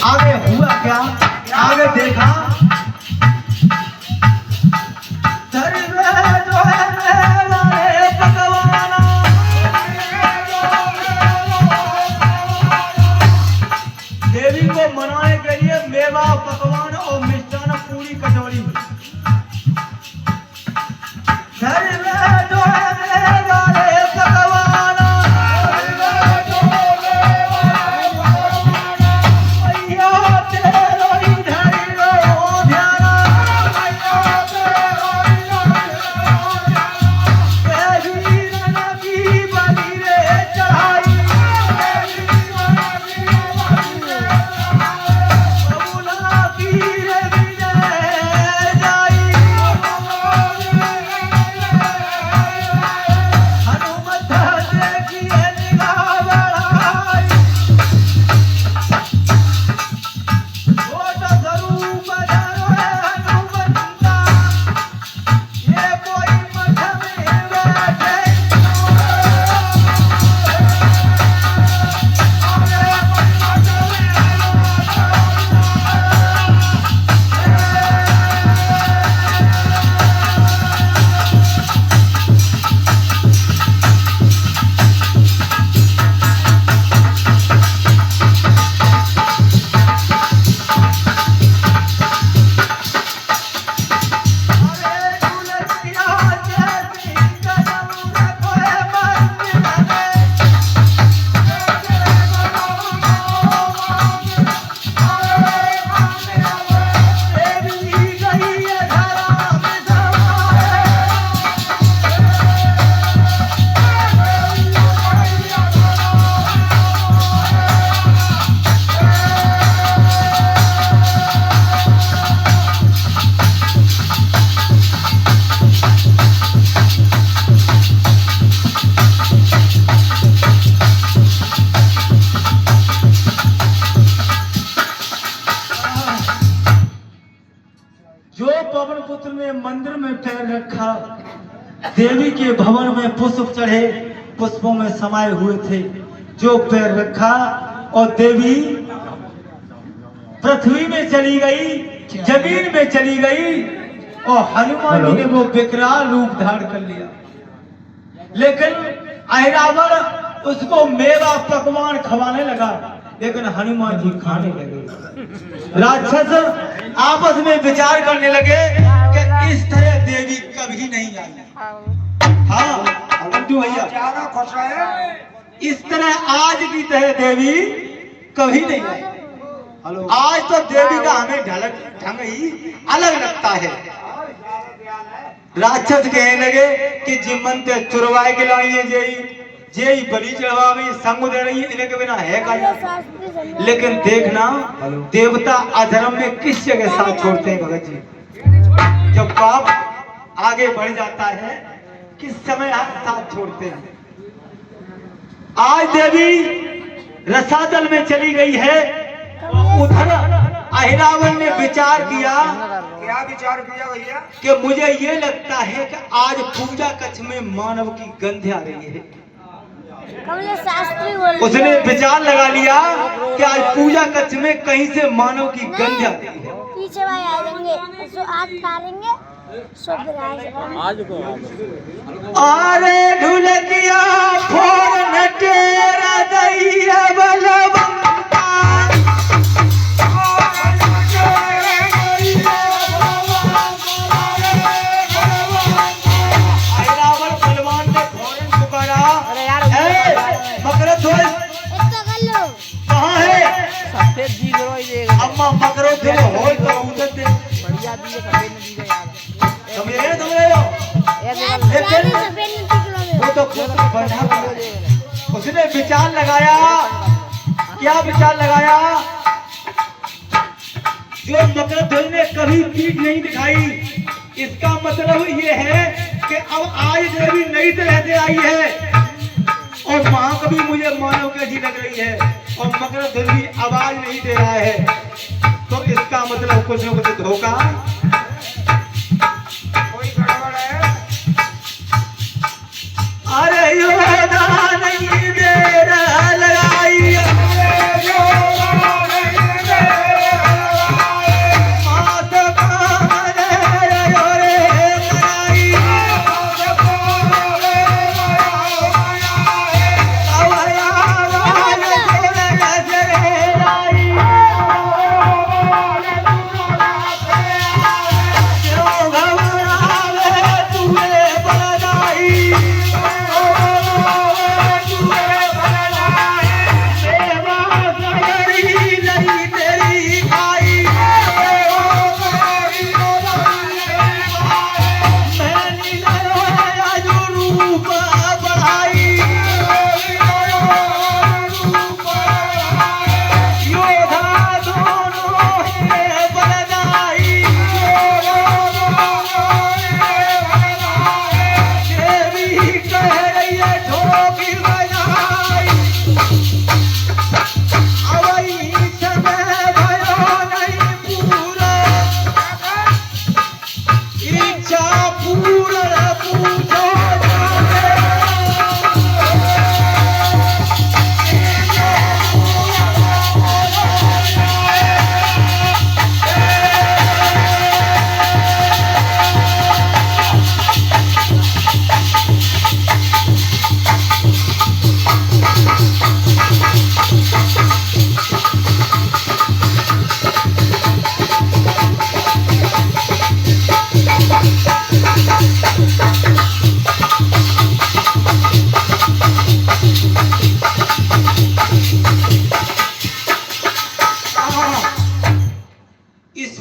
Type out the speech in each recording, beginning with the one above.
आगे हुआ क्या, आगे देखा देवी को मनाने के लिए मेवा पकवान और मिष्टान पूरी कचौड़ी पवन पुत्र ने मंदिर में पैर रखा, देवी के भवन में पुष्प चढ़े, पुष्पों में समाये हुए थे। जो पैर रखा और देवी पृथ्वी में चली गई, जमीन में चली गई और हनुमान जी ने वो विकराल रूप धारण कर लिया। लेकिन अहिरावण उसको मेवा पकवान खवाने लगा, लेकिन हनुमान जी खाने लगे। राक्षस आपस में विचार करने लगे कि इस तरह देवी कभी नहीं आई। हाँ बंटू भैया, इस तरह आज की तरह देवी कभी नहीं आई। आज तो देवी का हमें ढंग ही अलग लगता है। राक्षस कहने लगे कि जिमन ते चुरवाए के लाइए जेई बलि चढ़ावे संग दे रही है, इन्हें के बिना है का। लेकिन देखना देवता अधर्म में किस जगह साथ छोड़ते हैं भगत जी। जब पाप आगे बढ़ जाता है किस समय साथ छोड़ते हैं। आज देवी रसातल में चली गई है। उधर अहिरावण ने विचार किया। क्या विचार किया भैया? कि मुझे ये लगता है कि आज पूजा कक्ष में मानव की गंध आ रही है। उसने विचार लगा लिया कि आज पूजा कक्ष में कहीं से मानव की गंध आती है। पीछे भाई आएंगे, सो आज खा लेंगे, सो फिर आज को अरे ढुलकिया फोन तेरा दैया बलवंता, अहिरावण बलवान ने घोड़े पुकारा। कहाँ है सफेद जी देगा अम्मा मकरो थे होल तो उधर दे बढ़िया दी सफेद में दी यार तुम रहे हो वो तो बढ़ा। उसने विचार लगाया। क्या विचार लगाया? जो मकरध्वज ने कभी पीठ नहीं दिखाई, इसका मतलब ये है कि अब आज देवी नई तरह से आई है और महाकवि मुझे मानव कैसी लग रही है और मकरध्वज भी आवाज नहीं दे रहा है, तो इसका मतलब कुछ न कुछ धोखा, कोई गड़बड़ है। अरे योदा नहीं दे रहा लगाई, योदा नहीं दे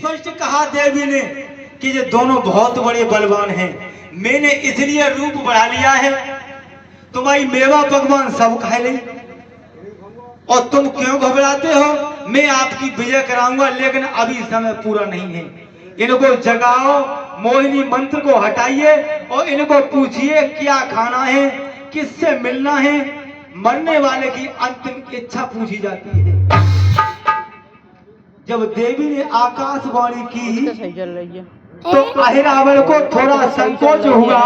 स्पष्ट कहा देवी ने कि ये दोनों बहुत बड़े बलवान हैं। मैंने इसलिए रूप बढ़ा लिया है, तुम्हारी मेवा भगवान सब खा ले, और तुम क्यों घबराते हो? मैं आपकी विजय कराऊंगा, लेकिन अभी समय पूरा नहीं है। इनको जगाओ, मोहिनी मंत्र को हटाइए और इनको पूछिए क्या खाना है, किससे मिलना है। मरने वाले की अंतिम इच्छा पूछी जाती है। जब देवी ने आकाशवाणी की सही चल रही है। तो अहिरावण को थोड़ा संकोच हुआ।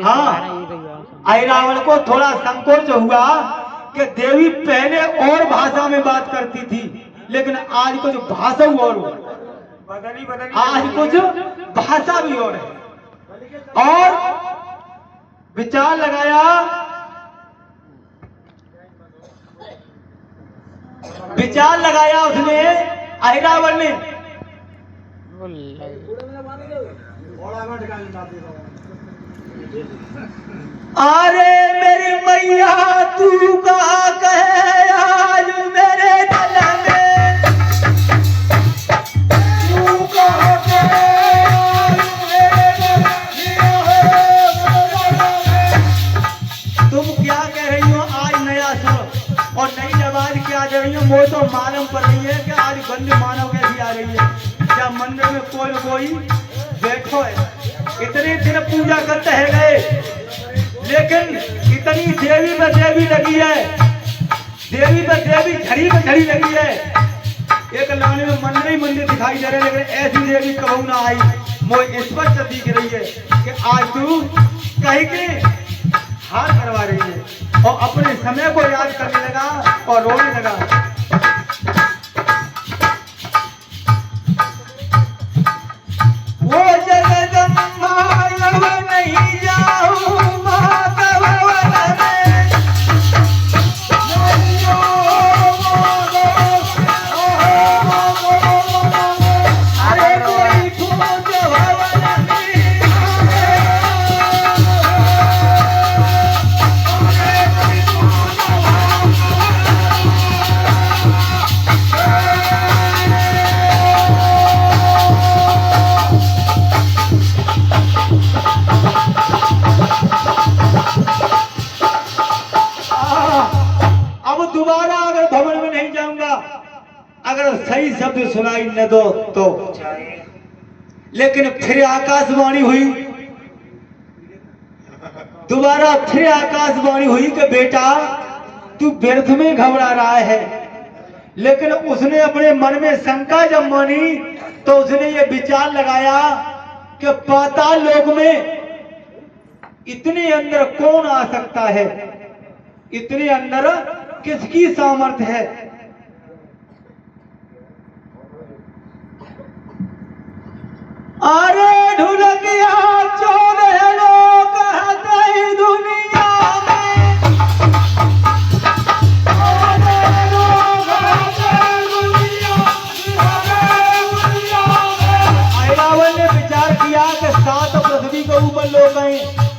हाँ, अहिरावण को थोड़ा संकोच हुआ कि देवी पहले और भाषा में बात करती थी, लेकिन आज कुछ भाषा और आज कुछ भाषा भी और है। और विचार लगाया उसने, अहिरावण ने। अरे मेरी मैया तू कहा कहे आज मेरे दिल में, तू कहा कहे तुम क्या कह रही हो? आज नया सुर और नई आवाज क्या दे रही हो? वो तो मालूम पड़ रही है कि आज बंद मानव कैसी आ रही है। क्या मंदिर में कोई बैठो है, इतने दिन पूजा करते हैं गए, लेकिन इतनी देवी में देवी लगी है, देवी में देवी झड़ी में झड़ी लगी है। एक लाने में मंदिर ही मंदिर दिखाई दे रहे, लेकिन ऐसी देवी कबू ना आई। मुझे स्पष्ट दिख रही है कि आज तू कहीं के हार करवा रही है और अपने समय को याद करने लगा और रोने लगा। वो जगदम्बा अब नहीं जाऊंगा भवन में, अरे कोई पूज भवन में। अब दोबारा अगर भवन में नहीं जाऊंगा, अगर सही शब्द सुनाई न दो तो, लेकिन फिर आकाशवाणी हुई, दोबारा फिर आकाशवाणी हुई कि बेटा तू व्यर्थ में घबरा रहा है। लेकिन उसने अपने मन में शंका जब मानी तो उसने ये विचार लगाया कि पाताल लोक में इतने अंदर कौन आ सकता है, इतने अंदर किसकी सामर्थ्य है। अरे ढुलकिया चौदह लोग कहते दुनिया में, अहिरावण ने विचार किया कि 7 पृथ्वी के ऊपर लोग हैं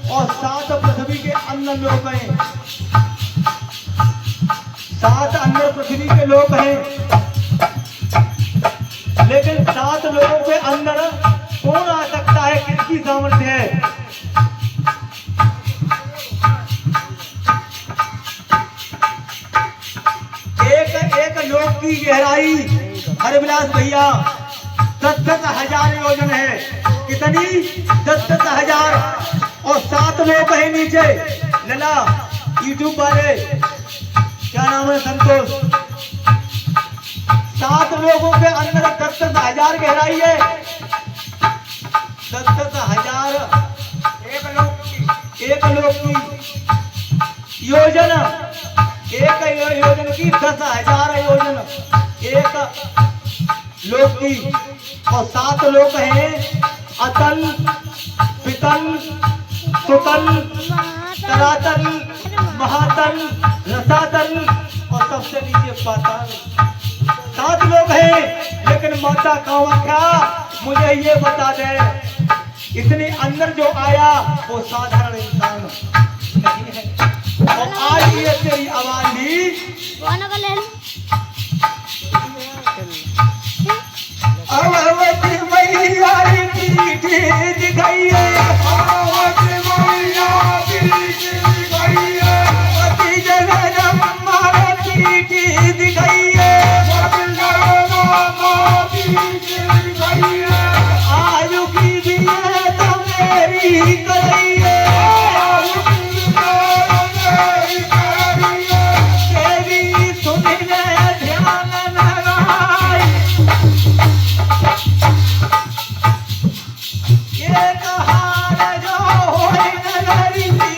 और 7 पृथ्वी के अंदर लोग हैं, 7 अंदर पृथ्वी के लोग हैं, लेकिन 7 लोगों के अंदर कौन आ सकता है, किसकी सामर्थ्य है। एक लोक की गहराई हरविलास भैया 10,000 योजन है। कितनी? 10,000 और 7 लोग हैं नीचे। लला यूट्यूब वाले, क्या नाम है, संतोष, 7 लोगों के अंदर 10,000 गहराई है। 10,000 एक लोग की योजन, एक योजन की 10,000 योजन एक लोग की, और 7 लोग हैं अतल, पितल, सुतल, तरातल, महातल, रसातल और सबसे नीचे पाताल। 7 लोग हैं, लेकिन माता कामाख्या मुझे ये बता दे, इतने अंदर जो आया वो साधारण इंसान नहीं है। और आज ये तेरी आवाज भी अब आयु की दिए तो मेरी करिए तेरी सुनिए ध्यान लगाई ये कहार जो होए नगरी में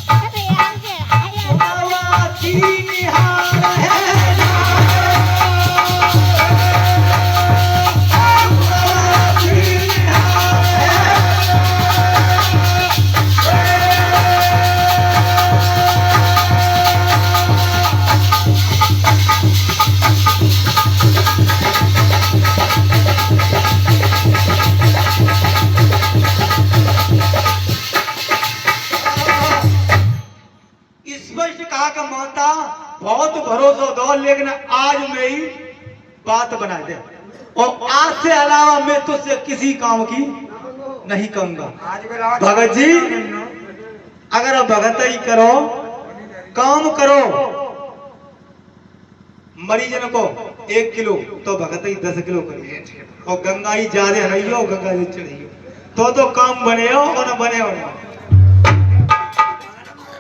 अरे यार से आया नवाती निहार है स्पष्ट कहा कि माता बहुत भरोसा दो, लेकिन आज मेरी बात बना दे और आज से अलावा मैं तुझसे किसी काम की नहीं कहूंगा। भगत जी अगर भगत ही करो, काम करो, मरीजन को 1 किलो तो भगत ही 10 किलो करिए और गंगा ही ज्यादा नहीं हो, गंगा जी चढ़िए तो काम बने हो और न बने हो ना।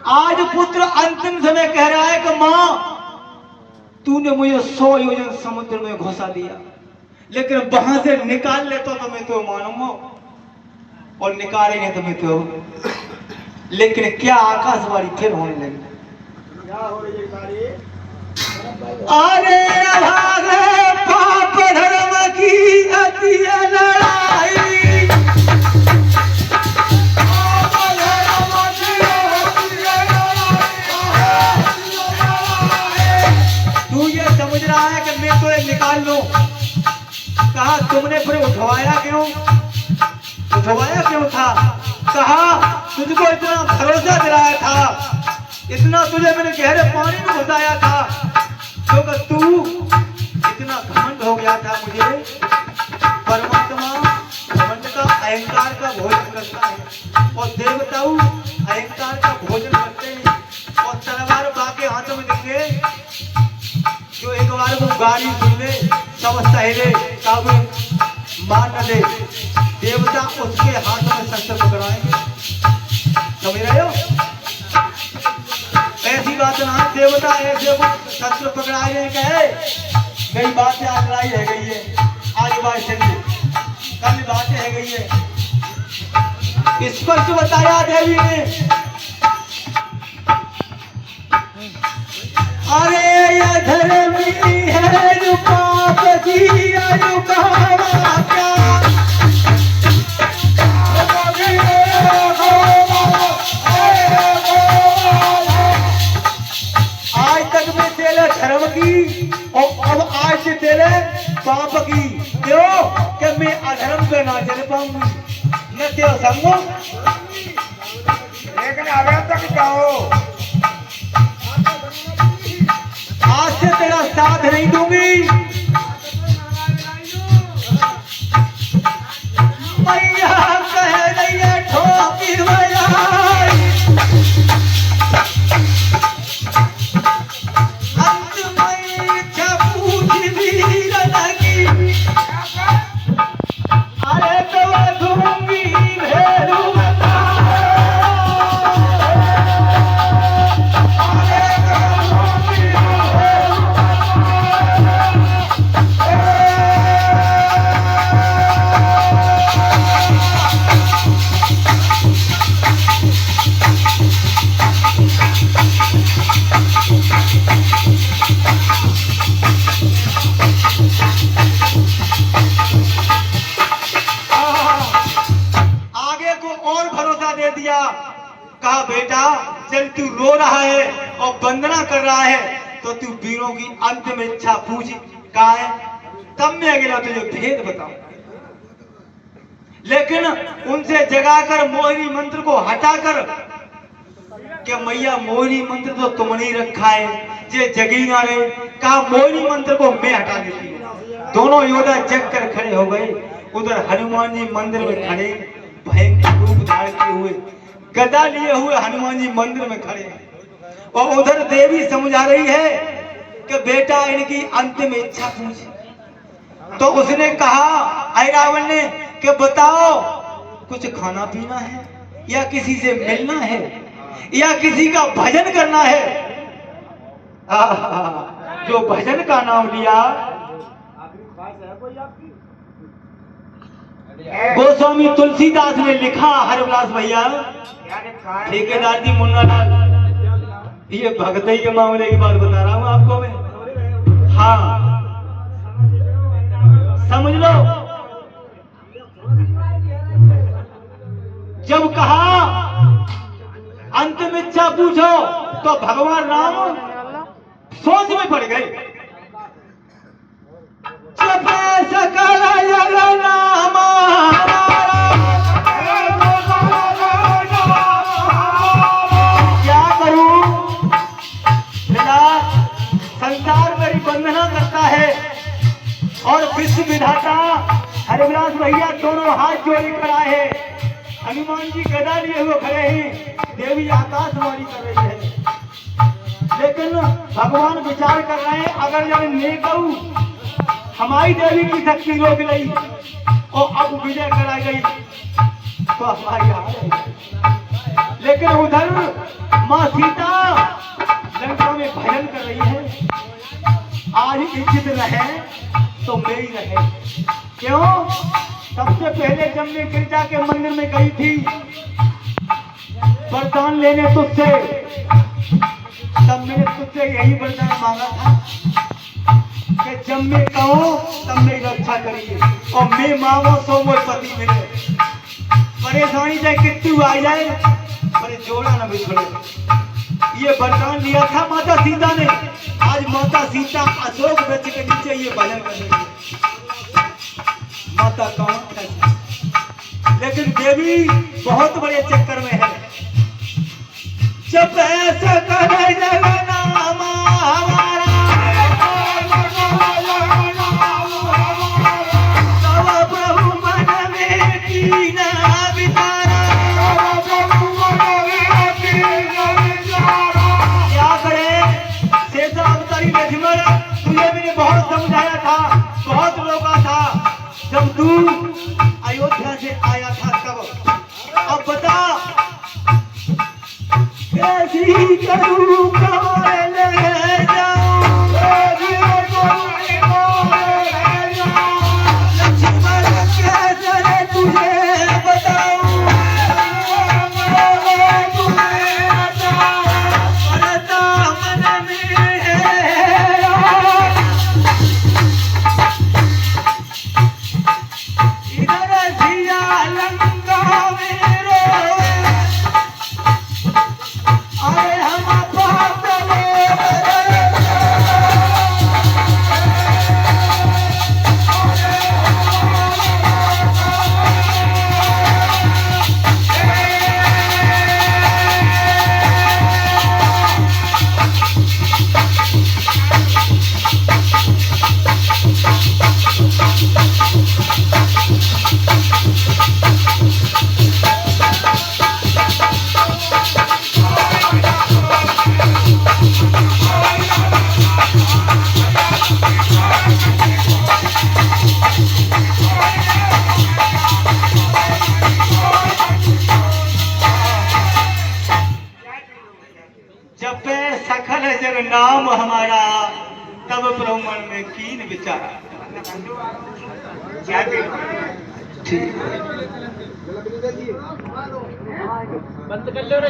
आज पुत्र अंतिम समय कह रहा है कि मां तूने मुझे 100 योजन समुद्र में घुसा दिया, लेकिन वहां से निकाल ले तो मैं तो मानूंगा और निकालेंगे तो मैं तो, लेकिन क्या आकाशवाणी फिर होने लगी। अरे अभागे पाप धर्म की अति लड़ाई समझ रहा है कि मैं तो निकाल लूं। कहा तुमने फिर उठवाया क्यों था? कहा तुझको इतना भरोसा दिलाया था, इतना तुझे मैंने गहरे पानी में घुसाया था, तो तू इतना घमंड हो गया था मुझे। परमात्मा घमंड का अहंकार का भोजन करता है और देवताओं अहंकार का भोजन करते हैं और तलवार बाके हाथों में देंगे। जो एक बार वो गाली सुन ले सब सहेले काबू मान न दे, देवता उसके हाथ में शस्त्र पकड़ाएंगे। समझ रहे हो? ऐसी बात ना, देवता ऐसे शस्त्र पकड़ाए कहे गई बात आज लड़ाई रह गई है, आज बात चली कल बात रह गई है। स्पष्ट बताया देवी ने। अरे ये धर्मी है जो पाप किया जो कहा क्या, आज तक मैं तेरे धर्म की और अब आज से तेरे पाप की, क्यों कि मैं अधर्म पे ना चल पाऊंगी न तेरा संगो, लेकिन अगर तक जाओ आज से तेरा साथ नहीं दूंगी। मैया कह रही है ठोकी बजाई, अंत में इच्छा पूछ भी लगी, अरे तो दूंगी भेड़ू कहा बेटा चल तू रो रहा है और वंदना कर रहा है तो तू वीरों की अंतिम इच्छा पूछ कहा है, तब मैं अगला तुझे भेद बताऊं। लेकिन उनसे जगाकर मोहिनी मंत्र को हटाकर, क्या मैया मोहिनी मंत्र तो तुमने ही रखा है, ये जगी ना रहे, कहा मोहिनी मंत्र को मैं हटा देती हूँ। दोनों योद्धा जग कर खड़े हो गए। उधर हनुमान जी मंदिर में खड़े, भयंकर रूप धारण किए हुए, गदा लिए हुए हनुमान जी मंदिर में खड़े, और उधर देवी समझा रही है कि बेटा इनकी अंतिम इच्छा पूछ। तो उसने कहा ऐरावत ने कि बताओ कुछ खाना पीना है या किसी से मिलना है या किसी का भजन करना है। जो भजन का नाम लिया गोस्वामी तुलसीदास ने लिखा हरविलास भैया, ठेकेदार जी मुन्ना लाल, ये भगतई के मामले की बात बता रहा हूं आपको मैं। हाँ समझ लो, जब कहा अंतिम इच्छा पूछो तो भगवान राम सोच में पड़ गए। जपे सकल जग नाम क्या करूं बेटा, संसार मेरी वंदना करता है और विश्व विधाता हरविलास भैया दोनों हाथ जोड़े खड़ा है। हनुमान जी गदा लिए हुए खड़े हैं, देवी आकाशवाणी कर रही है, लेकिन भगवान विचार कर रहे हैं अगर जब नेकऊ हमारी देवी की शक्ति रोक ली और अब विजय कराई गई तो हमारी हार है। लेकिन उधर माँ सीता लंका में भजन कर रही है। आज इज्जत रहे तो मेरी रहे। क्यों? सबसे पहले जब मैं गिरजा के मंदिर में गई थी वरदान लेने तुझसे, तब मैंने तुझसे यही वरदान मांगा था कि जब मैं कहूं तब मेरी रक्षा करिए और मैं मांगो सो मोर पति मिले। परेशानी चाहे कितनी आ जाए पर जोड़ा न बिछड़े, ये वरदान दिया था माता सीता ने। आज माता सीता अशोक वृक्ष के नीचे ये भजन कर रही है। माता कौन है? लेकिन देवी बहुत बड़े चक्कर में है। जब ऐसा करे जग नाम हमारा तब प्रभु मन में कीना विचारा। क्या करे शेषा अवतारी लक्ष्मण, तुझे मैंने बहुत समझाया था, बहुत रोका था जब तू अयोध्या से आया था तब। अब बता कैसी करूं कौन ले जाऊं, लक्ष्मण कैसे तुझे बताऊं, परता मन में है इधर सिया लंका में रोए। अरे हम बात जपे सकल जग नाम हमारा तब प्रभु मन में कीन विचारा। ठीक बंद कर लो रे।